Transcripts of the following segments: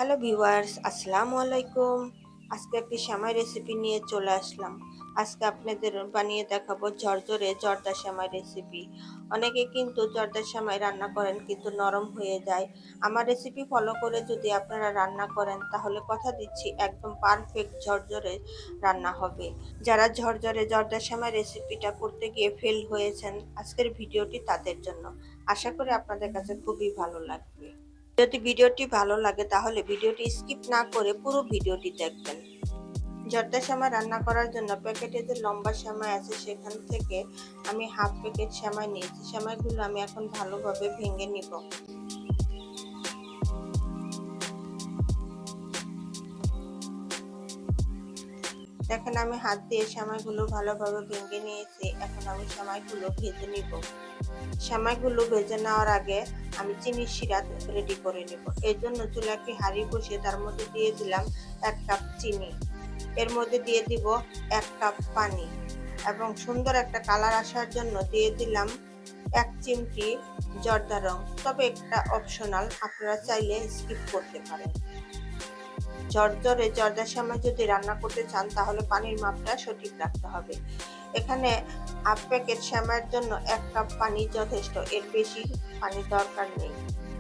Hello viewers, আসসালামু আলাইকুম। আজকে একটি সেমাই রেসিপি নিয়ে চলে আসলাম। আজকে আপনাদের বানিয়ে দেখাবো ঝরঝরে জর্দা সেমাই রেসিপি। অনেকে কিন্তু জর্দা সেমাই রান্না করেন কিন্তু নরম হয়ে যায়। আমার রেসিপি ফলো করে যদি আপনারা রান্না করেন তাহলে কথা দিচ্ছি একদম পারফেক্ট ঝরঝরে রান্না হবে। যারা ঝরঝরে জর্দা সেমাই রেসিপিটা করতে গিয়ে ফেল হয়েছেন, আজকের ভিডিওটি তাদের জন্য। আশা করি আপনাদের কাছে খুবই ভালো লাগবে। যদি ভিডিওটি ভালো লাগে তাহলে ভিডিওটি স্কিপ না করে পুরো ভিডিওটি দেখবেন। জর্দা সেমাই রান্না করার জন্য প্যাকেটে যে লম্বা সেমাই আছে সেখান থেকে আমি হাফ প্যাকেট সেমাই নিয়েছি। সেমাইগুলো আমি এখন ভালোভাবে ভেঙে নিব। দেখেন আমি হাত দিয়ে সেমাইগুলো ভালোভাবে ভেঙে নিয়েছি। এখন আমি সেমাইগুলো ভেজে নিব। সেমাইগুলো ভেজে নেওয়ার আগে আমি চিনির শিরা রেডি করে নেব। এর জন্য চুলায় একটি হাঁড়ি বসিয়ে তার মধ্যে দিয়ে দিলাম 1 কাপ চিনি। এর মধ্যে দিয়ে দিব 1 কাপ পানি এবং সুন্দর একটা কালার আসার জন্য দিয়ে দিলাম 1 চিমটি জর্দা রং। তবে এটা অপশনাল, আপনারা চাইলে স্কিপ করতে পারেন। ঝরঝরে জর্দা সেমাই যদি রান্না করতে চান তাহলে পানির মাপটা সঠিক রাখতে হবে। এখানে হাফ প্যাকেট সেমাইয়ের জন্য 1 কাপ পানি যথেষ্ট, এর বেশি পানি দরকার নেই,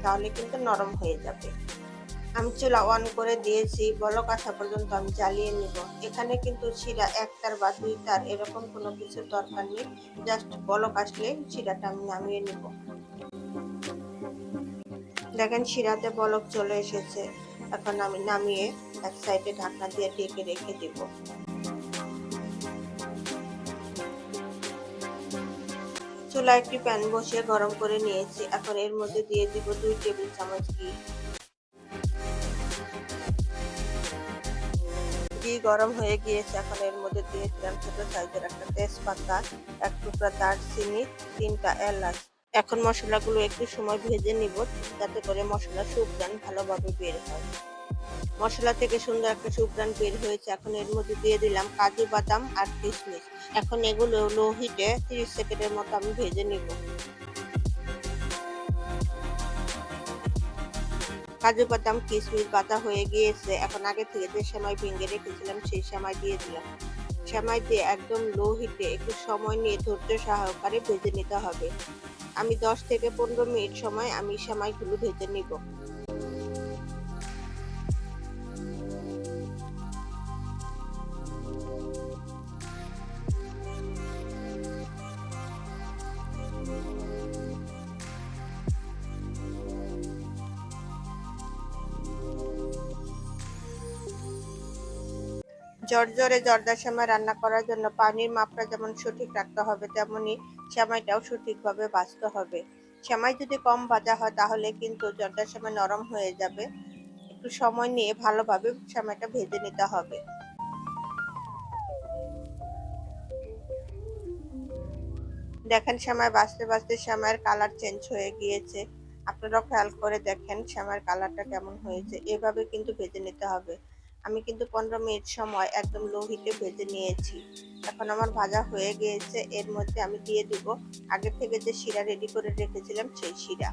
তাহলে কিন্তু নরম হয়ে যাবে। আমি চুলা অন করে দিয়েছি, বলক আসা পর্যন্ত আমি জ্বালিয়ে নিব। এখানে কিন্তু শিরা 1 তার বা 2 তার এরকম কোনো কিছু দরকার নেই, জাস্ট বলক আসলে শিরাটা আমি নামিয়ে নিব। দেখেন শিরাতে বলক চলে এসেছে। এখন আমি নামিয়ে এক সাইডে ঢাকনা দিয়ে ঢেকে রেখে দিব। চুলায় একটি প্যান বসিয়ে গরম করে নিয়েছি। এখন এর মধ্যে দিয়ে দিব 2 টেবিল চামচ ঘি। ঘি গরম হয়ে গিয়েছে। এখন এর মধ্যে দিয়ে দিলাম ছোট সাইজের একটা তেজপাতা, 1 টুকরা দারচিনি, 3টা এলাচ। এখন মশলাগুলো একটু সময় ভেজে নিব যাতে করে মশলার সুঘ্রাণ ভালোভাবে বের হয়। মশলা থেকে সুন্দর একটা সুঘ্রাণ বের হয়েছে। এখন এর মধ্যে দিয়ে দিলাম কাজু বাদাম আর কিশমিশ। এখন এগুলো লো হিটে 30 সেকেন্ডের মতো আমি ভেজে নিব। কাজু বাদাম কিশমিশ ভাজা হয়ে গিয়েছে। এখন আগে থেকে যে সেমাই ভেঙে রেখেছিলাম সেই সেমাই দিয়ে দিলাম। সেমাই দিয়ে একদম লো হিটে একটু সময় নিয়ে ধৈর্য সহকারে ভেজে নিতে হবে। আমি 10 থেকে 15 মিনিট সময় আমি সেমাইগুলো ভেজে নিব। ঝরঝরে জর্দা সেমাই রান্না করার জন্য পানির মাপটা যেমন সঠিক রাখতে হবে, তেমনি সেমাইটাও সঠিকভাবে ভাজতে হবে। সেমাই যদি কম ভাজা হয় তাহলে কিন্তু জর্দা সেমাই নরম হয়ে যাবে। একটু সময় নিয়ে ভালোভাবে সেমাইটা ভেজে নিতে হবে। দেখেন সেমাই ভাজতে ভাজতে সেমাইয়ের কালার চেঞ্জ হয়ে গিয়েছে। আপনারাও খেয়াল করে দেখেন সেমাইয়ের কালারটা কেমন হয়েছে। এভাবে কিন্তু ভেজে নিতে হবে। আমি কিন্তু 15 মিনিট সময় একদম লো হিটে ভেজে নিয়েছি। এখন আমার ভাজা হয়ে গিয়েছে। এর মধ্যে আমি দিয়ে দিব আগে থেকে যে শিরা রেডি করে রেখেছিলাম সেই শিরা।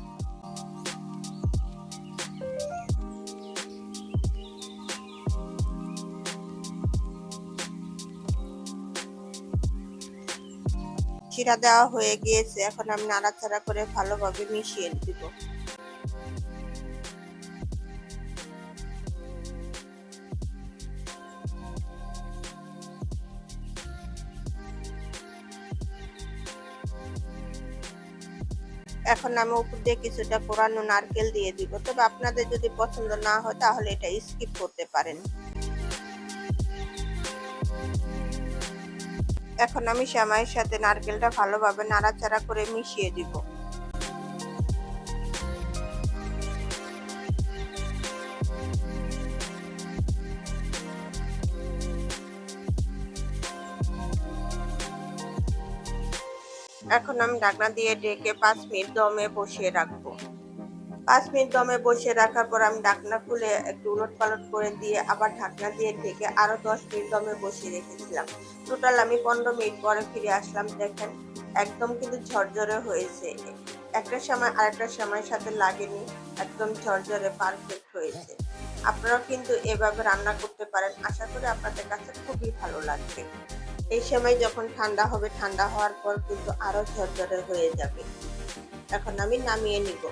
শিরা দেওয়া হয়ে গিয়েছে। এখন আমি নাড়াচাড়া করে ভালোভাবে মিশিয়ে দিব। এখন আমি উপর দিয়ে কিছুটা কোরানো নারকেল দিয়ে দিব। তবে আপনাদের যদি পছন্দ না হয় তাহলে এটা স্কিপ করতে পারেন। এখন আমি সেমাইয়ের সাথে নারকেলটা ভালোভাবে নাড়াচাড়া করে মিশিয়ে দিব। এখন আমি ঢাকনা দিয়ে ঢেকে 5 মিনিট দমে বসিয়ে রাখবো। 5 মিনিট দমে বসিয়ে রাখার পর আমি ঢাকনা খুলে একটু উলটপালট করে দিয়ে আবার ঢাকনা দিয়ে ঢেকে আরো 10 মিনিট দমে বসিয়ে রেখেছিলাম। টোটাল আমি 15 মিনিট পরে ফিরে আসলাম। দেখেন একদম কিন্তু ঝরঝরে হয়েছে। একটা সময় আরেকটা সময়ের সাথে লাগেনি, একদম ঝরঝরে পারফেক্ট হয়েছে। আপনারা কিন্তু এভাবে রান্না করতে পারেন। আশা করি আপনাদের কাছে খুবই ভালো লাগবে। এই সময় যখন ঠান্ডা হবে, ঠান্ডা হওয়ার পর কিন্তু আরো ঝরঝরে হয়ে যাবে। এখন আমি নামিয়ে নিব।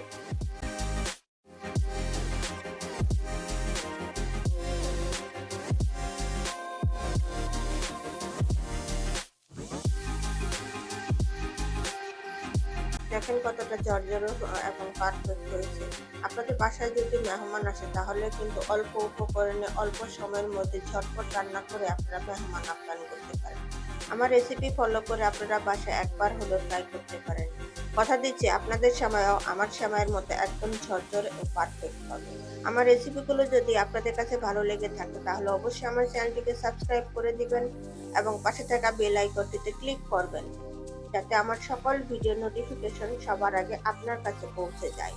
দেখেন কতটা ঝরঝরে এবং পারফেক্ট হয়েছে। আপনাদের বাসায় যদি মেহমান আসে তাহলে কিন্তু অল্প উপকরণে অল্প সময়ের মধ্যে ঝটপট রান্না করে আপনারা মেহমান আপ্যায়ন করতে পারেন। আমার রেসিপি ফলো করে আপনারা বাসায় একবার হলেও ট্রাই করতে পারেন। কথা দিচ্ছি আপনাদের সময়ও আমার সময়ের মতো একদম ঝরঝরে ও পারফেক্ট হবে। আমার রেসিপিগুলো যদি আপনাদের কাছে ভালো লেগে থাকে তাহলে অবশ্যই আমার চ্যানেলটিকে সাবস্ক্রাইব করে দিবেন এবং পাশে থাকা বেল আইকনটিতে ক্লিক করবেন, যাতে আমার সকল ভিডিও নোটিফিকেশন সবার আগে আপনার কাছে পৌঁছে যায়।